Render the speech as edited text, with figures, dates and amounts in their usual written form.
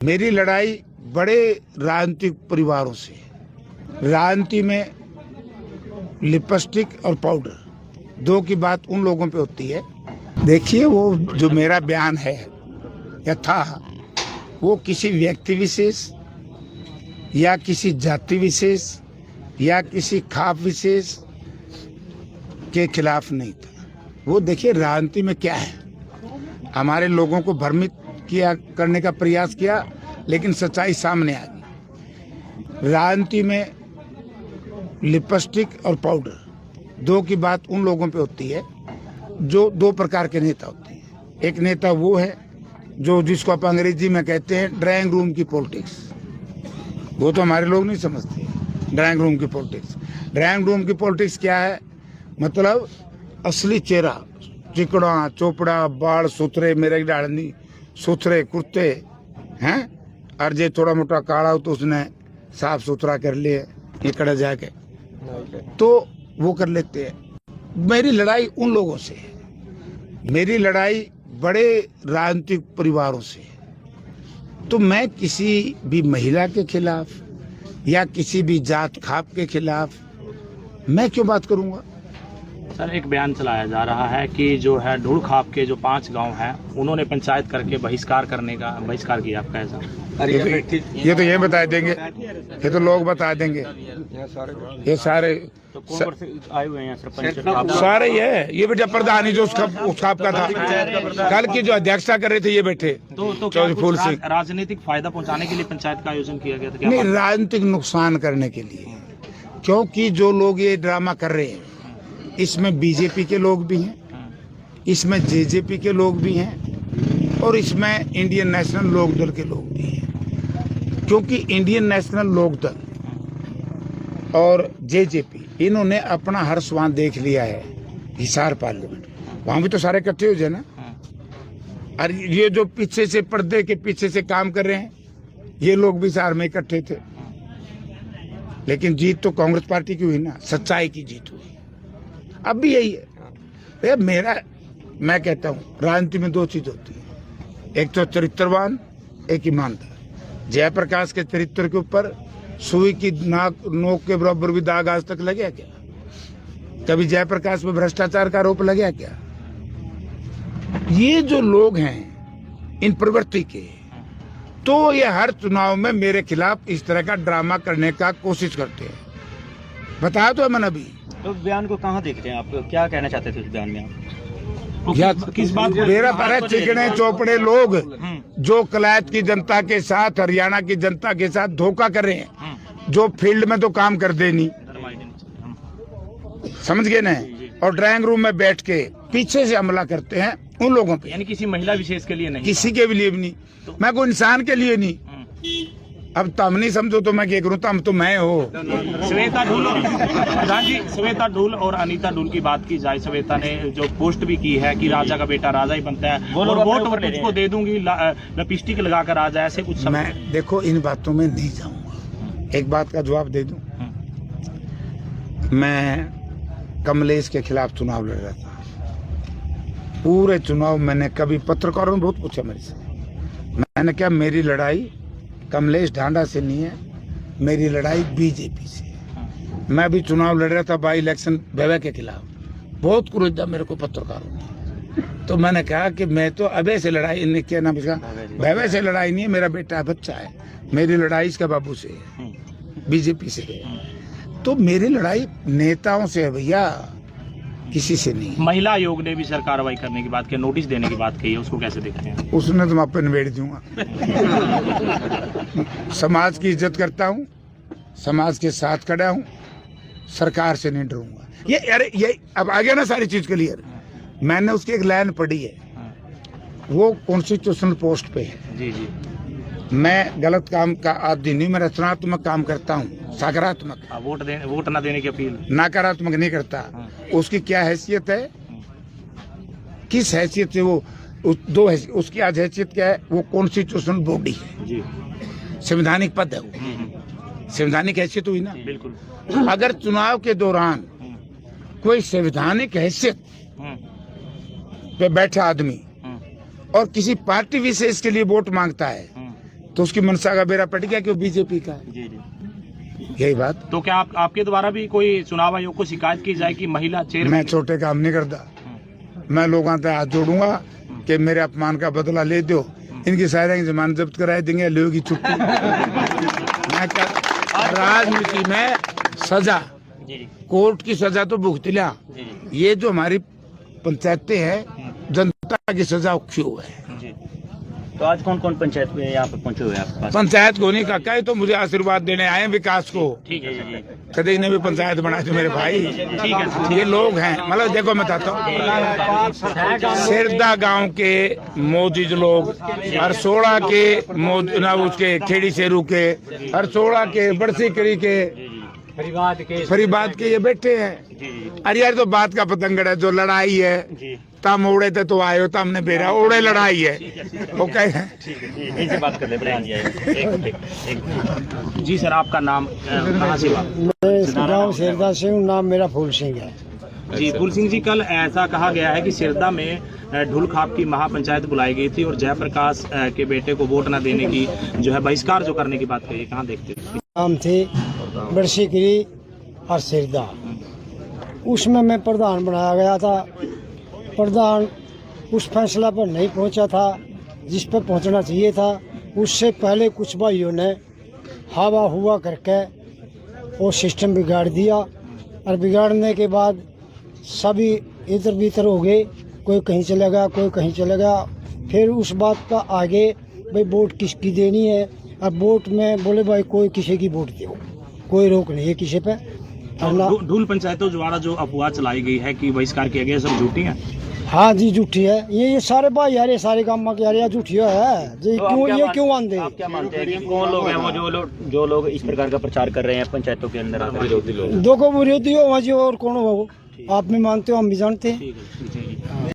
मेरी लड़ाई बड़े राजनीतिक परिवारों से। राजनीति में लिपस्टिक और पाउडर दो की बात उन लोगों पे होती है। देखिए, वो जो मेरा बयान है या था, वो किसी व्यक्ति विशेष या किसी जाति विशेष या किसी खाप विशेष के खिलाफ नहीं था। वो देखिए राजनीति में क्या है, हमारे लोगों को भ्रमित किया करने का प्रयास किया, लेकिन सच्चाई सामने आ गई। राजनीति में लिपस्टिक और पाउडर दो की बात उन लोगों पे होती है जो दो प्रकार के नेता होते हैं। एक नेता वो है जो जिसको आप अंग्रेजी में कहते हैं ड्राइंग रूम की पॉलिटिक्स। वो तो हमारे लोग नहीं समझते ड्राइंग रूम की पॉलिटिक्स। ड्राइंग रूम की पॉलिटिक्स क्या है? मतलब असली चेहरा, चिकड़ा चोपड़ा, बाल सुथरे, मेरे डालनी सुथरे कुर्ते हैं, और जे थोड़ा मोटा काड़ा हो तो उसने साफ सुथरा कर लिए इकड़ा जाके, तो वो कर लेते हैं। मेरी लड़ाई उन लोगों से है, मेरी लड़ाई बड़े राजनीतिक परिवारों से। तो मैं किसी भी महिला के खिलाफ या किसी भी जात खाप के खिलाफ मैं क्यों बात करूंगा? सर, एक बयान चलाया जा रहा है कि जो है ढूल खाप के जो 5 गांव हैं, उन्होंने पंचायत करके बहिष्कार किया। आप कैसा? ये तो ये बता देंगे, ये तो लोग बता देंगे। ये सारे तो कौन से आए हुए हैं सरपंच? सारे ही है। ये बेटा प्रधान ही जो उस खाप का था, कल की जो अध्यक्षता कर रहे थे ये बैठे तो फूल सिंह। राजनीतिक फायदा पहुंचाने के लिए पंचायत का आयोजन किया गया था? नहीं, राजनीतिक नुकसान करने के लिए। क्योंकि जो लोग ये ड्रामा कर रहे हैं, इसमें बीजेपी के लोग भी हैं, इसमें जेजेपी के लोग भी हैं, और इसमें इंडियन नेशनल लोकदल के लोग भी हैं। क्योंकि इंडियन नेशनल लोकदल और जेजेपी इन्होंने अपना हर स्वान देख लिया है हिसार पार्लियामेंट, वहां भी तो सारे इकट्ठे हो जाए ना। और ये जो पीछे से पर्दे के पीछे से काम कर रहे हैं, ये लोग भी हिसार में इकट्ठे थे। लेकिन जीत तो कांग्रेस पार्टी की हुई ना, सच्चाई की जीत हुई। अब भी यही है मैं कहता हूँ राजनीति में दो चीज होती है, एक तो चरित्रवान, एक ईमानदार। जयप्रकाश के चरित्र के ऊपर सुई की नोक के बराबर भी दाग आज तक लगे क्या? कभी जयप्रकाश पे भ्रष्टाचार का आरोप लगे क्या? ये जो लोग हैं इन प्रवृत्ति के, तो ये हर चुनाव में मेरे खिलाफ इस तरह का ड्रामा करने का कोशिश करते हैं। बताया तो है मैंने अभी। तो बयान को कहाँ देखते हैं आप? क्या कहना चाहते थे उस बयान में आप? किस बात? मेरा पर चिकने चौपड़े लोग जो कलायत की जनता के साथ, हरियाणा की जनता के साथ धोखा कर रहे हैं, जो फील्ड में तो काम कर दे नहीं, समझ गए ना, और ड्राइंग रूम में बैठ के पीछे से हमला करते हैं उन लोगों पे। यानी किसी महिला विशेष के लिए नहीं, किसी के लिए भी नहीं, मैं कोई इंसान के लिए नहीं। अब तुम नहीं समझो तो मैं क्या करूँ? तुम तो मैं हो। श्वेता ढूल, प्रधान जी, श्वेता ढूल और अनीता ढूल की बात की जाए, श्वेता ने जो पोस्ट भी की है कि राजा का बेटा राजा ही बनता है और वोट तुझको दे दूंगी, लिपस्टिक लगाकर आ जाए, ऐसे कुछ। मैं देखो इन बातों में नहीं जाऊंगा। एक बात का जवाब दे दूं, मैं कमलेश के खिलाफ चुनाव लड़ रहा था। पूरे चुनाव मैंने, कभी पत्रकारों ने बहुत पूछा मेरे से, मैंने क्या, मेरी लड़ाई कमलेश ढांडा से नहीं है, मेरी लड़ाई बीजेपी से है। मैं भी चुनाव लड़ रहा था बाई इलेक्शन भैया के खिलाफ, बहुत क्रोधा मेरे को पत्रकारों ने। तो मैंने कहा कि मैं तो अबे से लड़ाई, इन्हें क्या नाम इसका, भैया से लड़ाई नहीं है, मेरा बेटा बच्चा है, मेरी लड़ाई इसका बाबू से है, बीजेपी से है। तो मेरी लड़ाई नेताओं से है भैया, किसी से नहीं। महिला आयोग ने भी सर कार्रवाई करने की बात की, नोटिस देने की बात कही है, उसको कैसे देखते हैं? उसने तो मैं आपको निबेड़ दूंगा। समाज की इज्जत करता हूँ, समाज के साथ खड़ा हूँ, सरकार से नहीं डरूंगा। ये अब आ गया ना सारी चीज क्लियर। मैंने उसकी एक लाइन पढ़ी है, वो कॉन्स्टिट्यूशनल पोस्ट पे है। जी जी। मैं गलत काम का आदि नहीं, मैं रचनात्मक काम करता हूँ, सकारात्मक। वोट न देने की अपील, नकारात्मक नहीं करता। उसकी क्या हैसियत है, किस हैसियत से वो उसकी आज हैसियत क्या है? वो कॉन्स्टिट्यूशनल बॉडी है जी, संवैधानिक पद है वो, संवैधानिक हैसियत हुई ना। बिल्कुल। अगर चुनाव के दौरान कोई संवैधानिक हैसियत पे बैठा आदमी और किसी पार्टी विशेष के लिए वोट मांगता है, तो उसकी मनसा का बेड़ा पट गया कि वो बीजेपी का है। जी जी। यही बात। तो क्या आपके द्वारा भी कोई चुनाव आयोग को शिकायत की जाए कि महिला चेयरमैन? मैं छोटे काम नहीं करता, मैं लोगों से हाथ जोड़ूंगा कि मेरे अपमान का बदला ले दो, इनकी सारी की जमानत जब्त कराए देंगे, लोगों की छुट्टी। मैं राजनीति में सजा, जी जी। कोर्ट की सजा तो भुगत लिया, जी जी। ये जो हमारी पंचायतें हैं जनता की सजा क्यों है? जी। तो आज कौन कौन पंचायत में यहाँ पे पहुँचे हुए हैं आपके पास? पंचायत को नहीं काका, ये तो मुझे आशीर्वाद देने आए हैं विकास को। ठीक है जी। कदे ने भी पंचायत बनाई तो मेरे भाई, ठीक है। ये लोग हैं, मतलब देखो मैं बताता हूँ, सिरदा गांव के मोजीज लोग, हरसोड़ा के ना उसके खेड़ी सेरू के, हरसोड़ा के, बड़सीकरी के, फरीबाद के ये बैठे हैं। अरे यार तो बात का पतंगड़ है, जो लड़ाई है जी तम ओढ़े थे तो आयो, तम ने बेरा ओढ़े लड़ाई है, वो कहे। इनसे बात कर ले प्रधान जी। एक जी सर, आपका नाम कहाँ से? मैं गाँव सिरदा से हूँ, नाम मेरा फूल सिंह है। जी फूल सिंह जी, कल ऐसा कहा गया है कि सिरदा में ढुलखाप की महापंचायत बुलाई गई थी और जयप्रकाश के बेटे को वोट न देने की जो है बहिष्कार जो करने की बात कही, कहाँ देखते हैं? नाम थे बरसीकरी और सिरदा, उसमें मैं प्रधान बनाया गया था। प्रधान उस फैसला पर नहीं पहुंचा था जिस पर पहुंचना चाहिए था। उससे पहले कुछ भाइयों ने हवा हुआ करके वो सिस्टम बिगाड़ दिया, और बिगाड़ने के बाद सभी इधर भीतर हो गए, कोई कहीं चला गया, कोई कहीं चला गया। फिर उस बात का आगे भाई वोट किसकी देनी है, और वोट में बोले भाई कोई किसी की वोट दो, कोई रोक नहीं है किसी पे। ढूल पंचायतों द्वारा जो अफवाह चलाई गई है कि बहिष्कार किया गया, सब झूठी है? हाँ जी झूठी है, ये सारे भाई यार, ये सारे काम में यार झूठी है जी। तो क्यों ये आप क्यों मानते? आप क्या मानते हैं कि कौन लोग हैं वो जो लोग इस प्रकार का प्रचार कर रहे हैं पंचायतों के अंदर आकर? विरोधी लोग। दो को विरोधी हो जी, और कौन हो वो, आप भी मानते हो, हम भी जानते हैं। ठीक है।